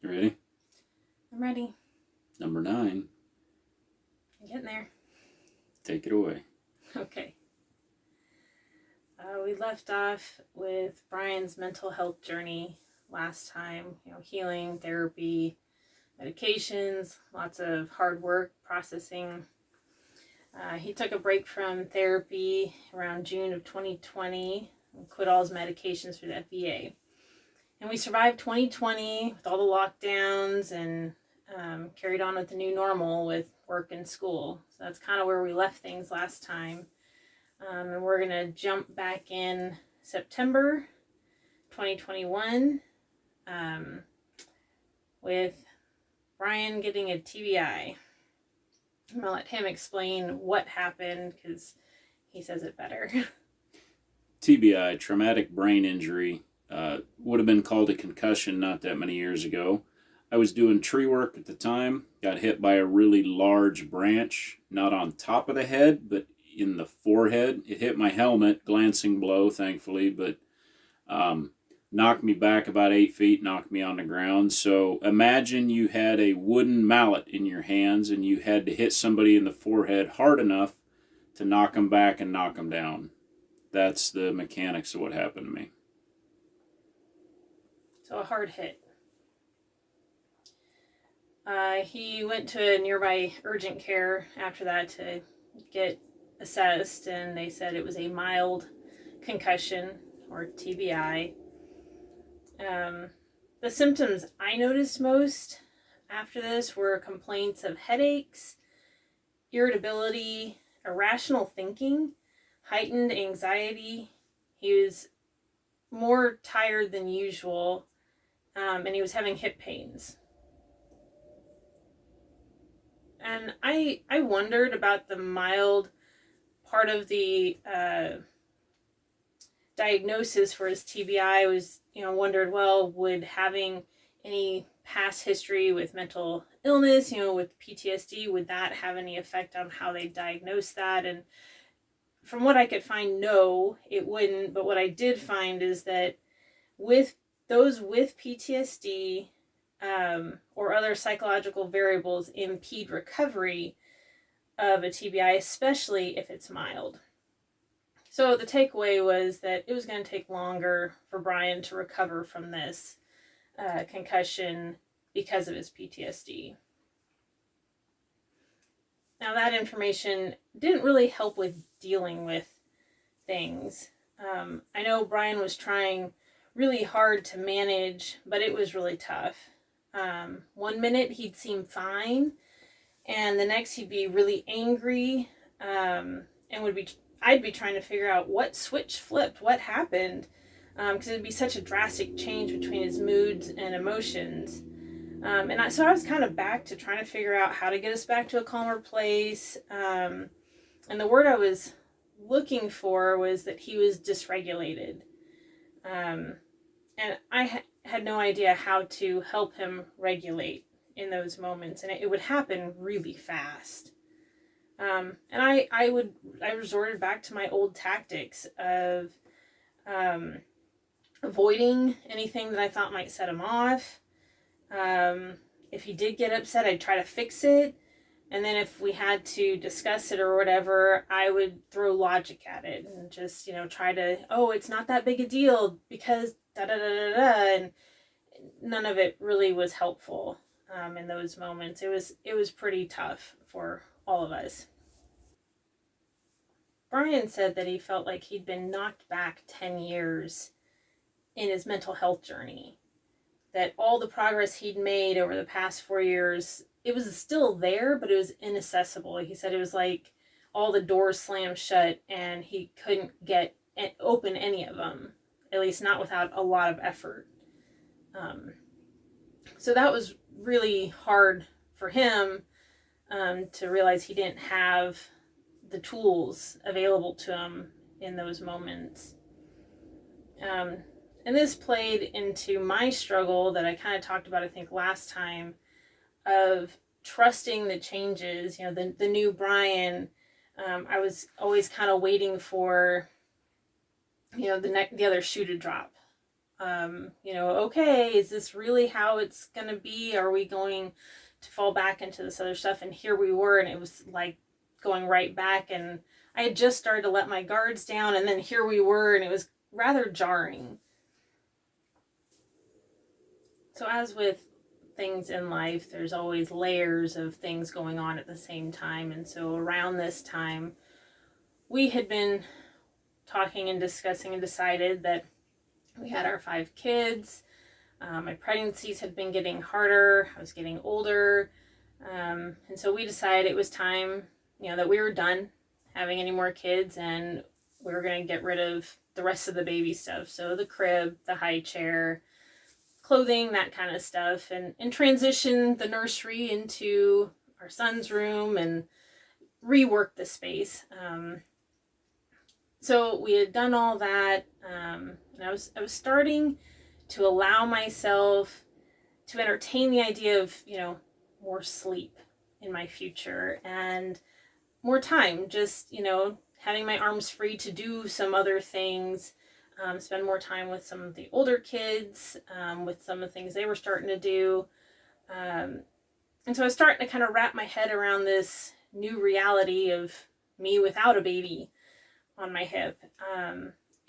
You ready? I'm ready. Number 9. I'm getting there. Take it away. Okay. We left off with Brian's mental health journey last time. Healing, therapy, medications, lots of hard work, processing. He took a break from therapy around June of 2020 and quit all his medications for the VA. And we survived 2020 with all the lockdowns and carried on with the new normal with work and school. So that's kind of where we left things last time. And we're going to jump back in September 2021 with Brian getting a TBI. I'm going to let him explain what happened because he says it better. TBI, traumatic brain injury, would have been called a concussion not that many years ago. I was doing tree work at the time, got hit by a really large branch, not on top of the head, but in the forehead. It hit my helmet, glancing blow, thankfully, but knocked me back about 8 feet, knocked me on the ground. So imagine you had a wooden mallet in your hands and you had to hit somebody in the forehead hard enough to knock them back and knock them down. That's the mechanics of what happened to me. So a hard hit. He went to a nearby urgent care after that to get assessed, and they said it was a mild concussion or TBI. The symptoms I noticed most after this were complaints of headaches, irritability, irrational thinking, heightened anxiety. He was more tired than usual, and he was having hip pains. And I wondered about the mild part of the diagnosis for his TBI. I was, wondered, well, would having any past history with mental illness, with PTSD, would that have any effect on how they diagnose that? And from what I could find, no, it wouldn't. But what I did find is that with those with PTSD, or other psychological variables impede recovery of a TBI, especially if it's mild. So the takeaway was that it was going to take longer for Brian to recover from this concussion because of his PTSD. Now that information didn't really help with dealing with things. I know Brian was trying really hard to manage, but it was really tough. 1 minute he'd seem fine, and the next he'd be really angry, and I'd be trying to figure out what switch flipped, what happened, because it'd be such a drastic change between his moods and emotions. So I was kind of back to trying to figure out how to get us back to a calmer place. And the word I was looking for was that he was dysregulated. And I had no idea how to help him regulate in those moments, and it would happen really fast. And I resorted back to my old tactics of avoiding anything that I thought might set him off. If he did get upset, I'd try to fix it. And then if we had to discuss it or whatever, I would throw logic at it and just, try to, it's not that big a deal because da-da-da-da-da. And none of it really was helpful in those moments. It was pretty tough for all of us. Brian said that he felt like he'd been knocked back 10 years in his mental health journey. That all the progress he'd made over the past 4 years, it was still there, but it was inaccessible. He said it was like all the doors slammed shut and he couldn't open any of them, at least not without a lot of effort. So that was really hard for him to realize he didn't have the tools available to him in those moments. And this played into my struggle that I kind of talked about, I think, last time, of trusting the changes. The new Brian, I was always kind of waiting for, the other shoe to drop. Okay, is this really how it's going to be? Are we going to fall back into this other stuff? And here we were, and it was like going right back. And I had just started to let my guards down, and then here we were, and it was rather jarring. So as with things in life, there's always layers of things going on at the same time. And so around this time, we had been talking and discussing and decided that we had our 5 kids. My pregnancies had been getting harder. I was getting older. And so we decided it was time, that we were done having any more kids, and we were going to get rid of the rest of the baby stuff. So the crib, the high chair, clothing, that kind of stuff, and transition the nursery into our son's room and rework the space. So we had done all that, and I was starting to allow myself to entertain the idea of, more sleep in my future and more time, just, having my arms free to do some other things, spend more time with some of the older kids, with some of the things they were starting to do. And so I was starting to kind of wrap my head around this new reality of me without a baby on my hip.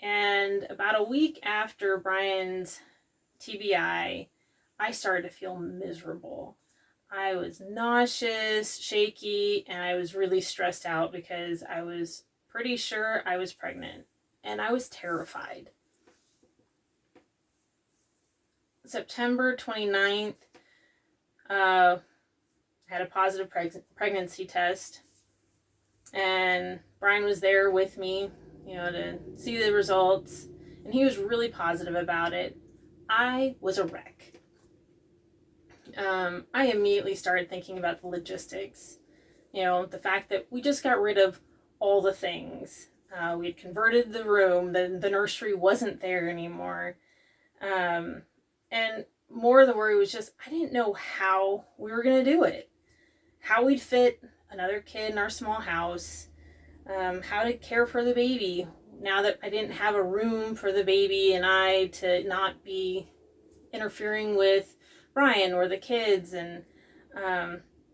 And about a week after Brian's TBI, I started to feel miserable. I was nauseous, shaky, and I was really stressed out because I was pretty sure I was pregnant, and I was terrified. September 29th, I had a positive pregnancy test, and Brian was there with me, to see the results, and he was really positive about it. I was a wreck. I immediately started thinking about the logistics, the fact that we just got rid of all the things. We had converted the room, the nursery wasn't there anymore. And more of the worry was just, I didn't know how we were going to do it. How we'd fit another kid in our small house. How to care for the baby now that I didn't have a room for the baby and I to not be interfering with Brian or the kids, and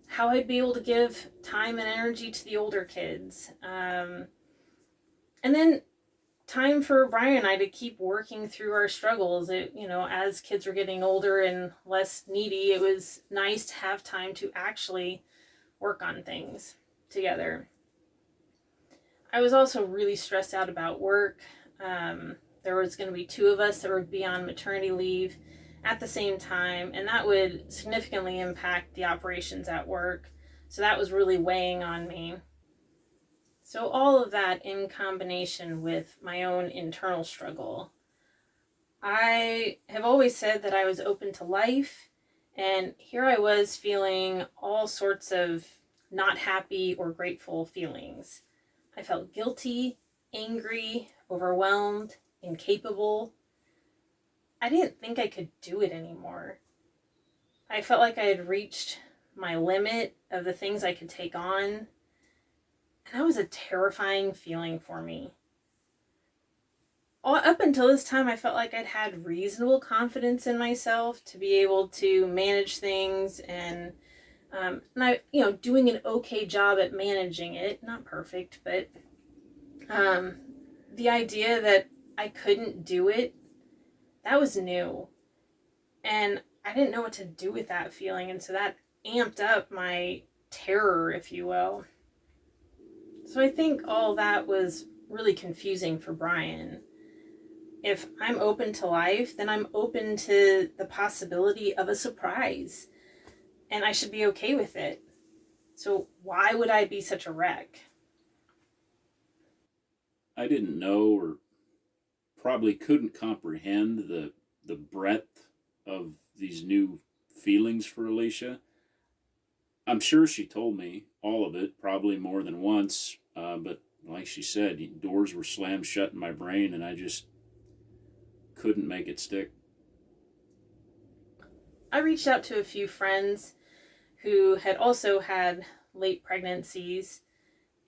how I'd be able to give time and energy to the older kids. And then time for Brian and I to keep working through our struggles. As kids were getting older and less needy, it was nice to have time to actually work on things together. I was also really stressed out about work. There was going to be 2 of us that would be on maternity leave at the same time, and that would significantly impact the operations at work. So that was really weighing on me. So all of that in combination with my own internal struggle. I have always said that I was open to life, and here I was feeling all sorts of not happy or grateful feelings. I felt guilty, angry, overwhelmed, incapable. I didn't think I could do it anymore. I felt like I had reached my limit of the things I could take on, and that was a terrifying feeling for me. Up until this time, I felt like I'd had reasonable confidence in myself to be able to manage things, and I, doing an okay job at managing it. Not perfect, but the idea that I couldn't do it, that was new. And I didn't know what to do with that feeling, and so that amped up my terror, if you will. So I think all that was really confusing for Brian. If I'm open to life, then I'm open to the possibility of a surprise, and I should be okay with it. So why would I be such a wreck? I didn't know, or probably couldn't comprehend the breadth of these new feelings for Alysia. I'm sure she told me all of it, probably more than once, but like she said, doors were slammed shut in my brain, and I just couldn't make it stick. I reached out to a few friends who had also had late pregnancies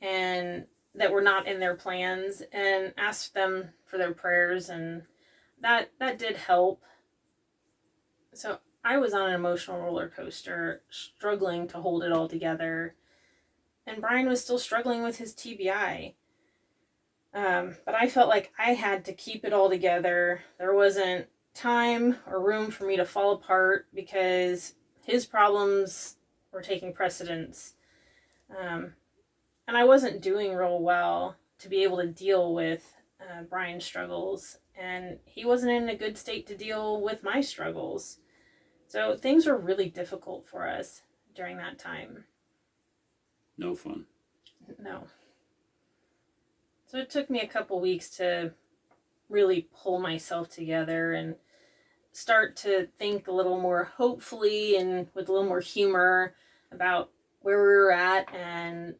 and that were not in their plans, and asked them for their prayers, and that did help. So I was on an emotional roller coaster, struggling to hold it all together. And Brian was still struggling with his TBI. But I felt like I had to keep it all together. There wasn't time or room for me to fall apart because his problems were taking precedence. And I wasn't doing real well to be able to deal with Brian's struggles. And he wasn't in a good state to deal with my struggles. So things were really difficult for us during that time. No fun. No. So it took me a couple weeks to really pull myself together and start to think a little more hopefully and with a little more humor about where we were at, and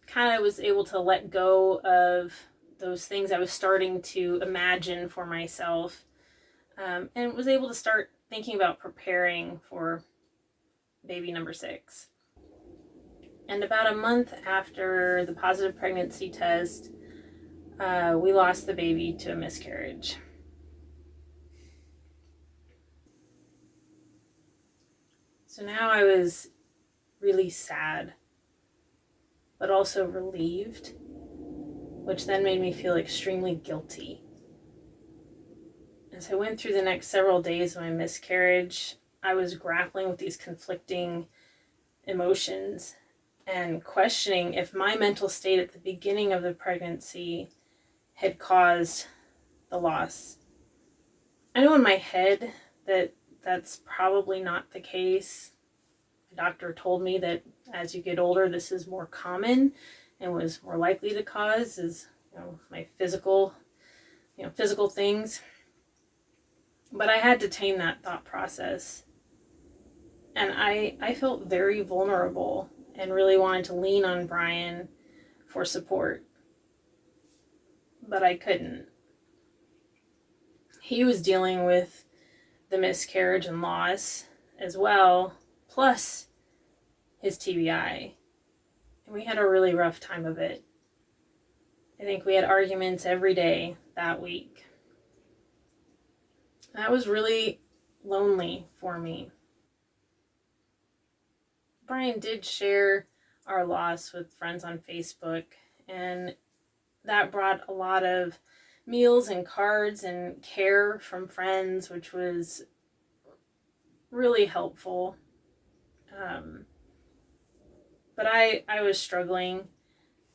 kind of was able to let go of those things I was starting to imagine for myself, and was able to start thinking about preparing for baby number 6. And about a month after the positive pregnancy test, we lost the baby to a miscarriage. So now I was really sad, but also relieved, which then made me feel extremely guilty. As I went through the next several days of my miscarriage, I was grappling with these conflicting emotions and questioning if my mental state at the beginning of the pregnancy had caused the loss. I know in my head that that's probably not the case. The doctor told me that as you get older, this is more common and was more likely to cause is, my physical things. But I had to tame that thought process. And I felt very vulnerable and really wanted to lean on Brian for support. But I couldn't. He was dealing with the miscarriage and loss as well, plus his TBI. And we had a really rough time of it. I think we had arguments every day that week. That was really lonely for me. Brian did share our loss with friends on Facebook, and that brought a lot of meals and cards and care from friends, which was really helpful. But I was struggling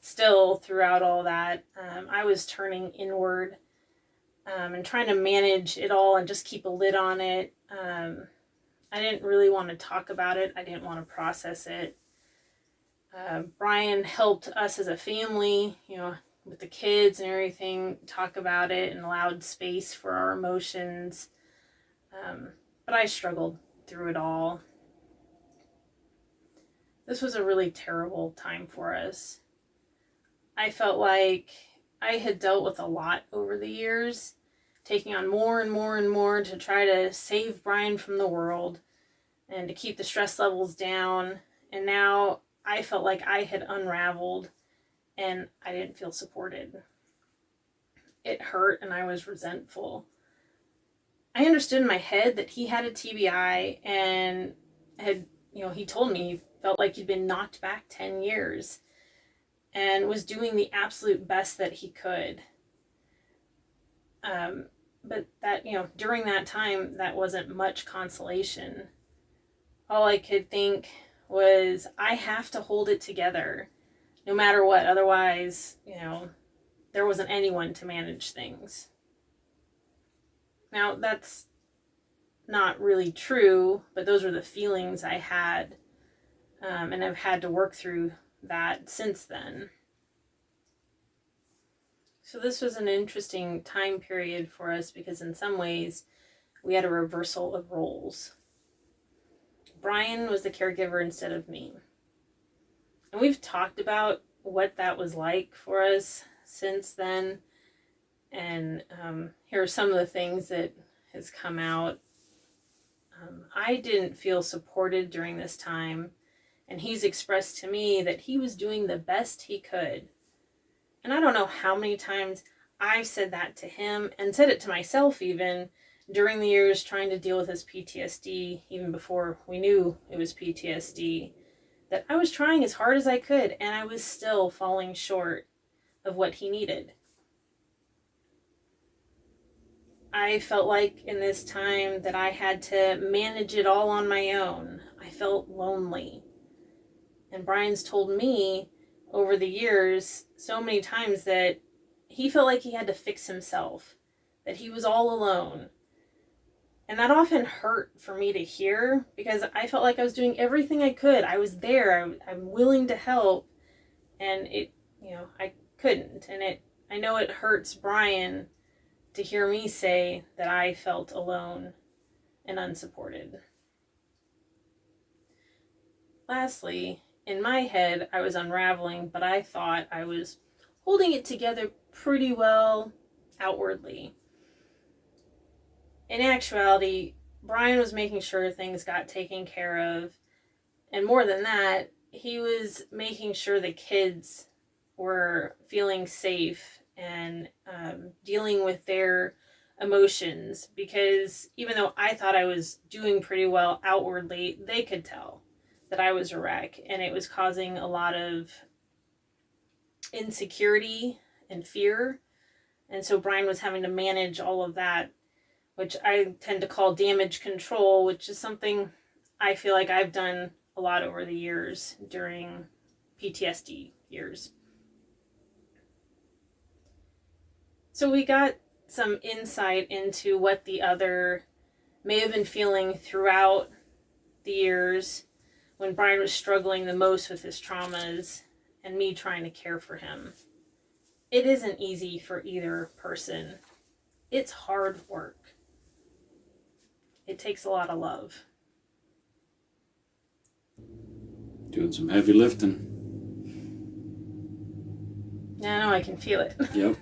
still throughout all that. I was turning inward and trying to manage it all and just keep a lid on it. I didn't really want to talk about it. I didn't want to process it. Brian helped us as a family, with the kids and everything, talk about it and allowed space for our emotions. But I struggled through it all. This was a really terrible time for us. I felt like I had dealt with a lot over the years, taking on more and more and more to try to save Brian from the world and to keep the stress levels down. And now I felt like I had unraveled and I didn't feel supported. It hurt and I was resentful. I understood in my head that he had a TBI and had, he told me he felt like he'd been knocked back 10 years and was doing the absolute best that he could. But that, during that time, that wasn't much consolation. All I could think was, I have to hold it together no matter what. Otherwise, there wasn't anyone to manage things. Now, that's not really true, but those were the feelings I had. And I've had to work through that since then. So this was an interesting time period for us because in some ways we had a reversal of roles. Brian was the caregiver instead of me. And we've talked about what that was like for us since then. And here are some of the things that has come out. I didn't feel supported during this time. And he's expressed to me that he was doing the best he could. And I don't know how many times I've said that to him and said it to myself even during the years trying to deal with his PTSD, even before we knew it was PTSD, that I was trying as hard as I could and I was still falling short of what he needed. I felt like in this time that I had to manage it all on my own. I felt lonely. And Brian's told me over the years so many times that he felt like he had to fix himself, that he was all alone. And that often hurt for me to hear because I felt like I was doing everything I could. I was there. I'm willing to help. And I couldn't. And I know it hurts Brian to hear me say that I felt alone and unsupported. Lastly, in my head, I was unraveling, but I thought I was holding it together pretty well outwardly. In actuality, Brian was making sure things got taken care of, and more than that, he was making sure the kids were feeling safe and dealing with their emotions, because even though I thought I was doing pretty well outwardly, they could tell that I was a wreck, and it was causing a lot of insecurity and fear. And so Brian was having to manage all of that, which I tend to call damage control, which is something I feel like I've done a lot over the years during PTSD years. So we got some insight into what the other may have been feeling throughout the years when Brian was struggling the most with his traumas and me trying to care for him. It isn't easy for either person. It's hard work. It takes a lot of love. Doing some heavy lifting. Yeah, I know, I can feel it. Yep.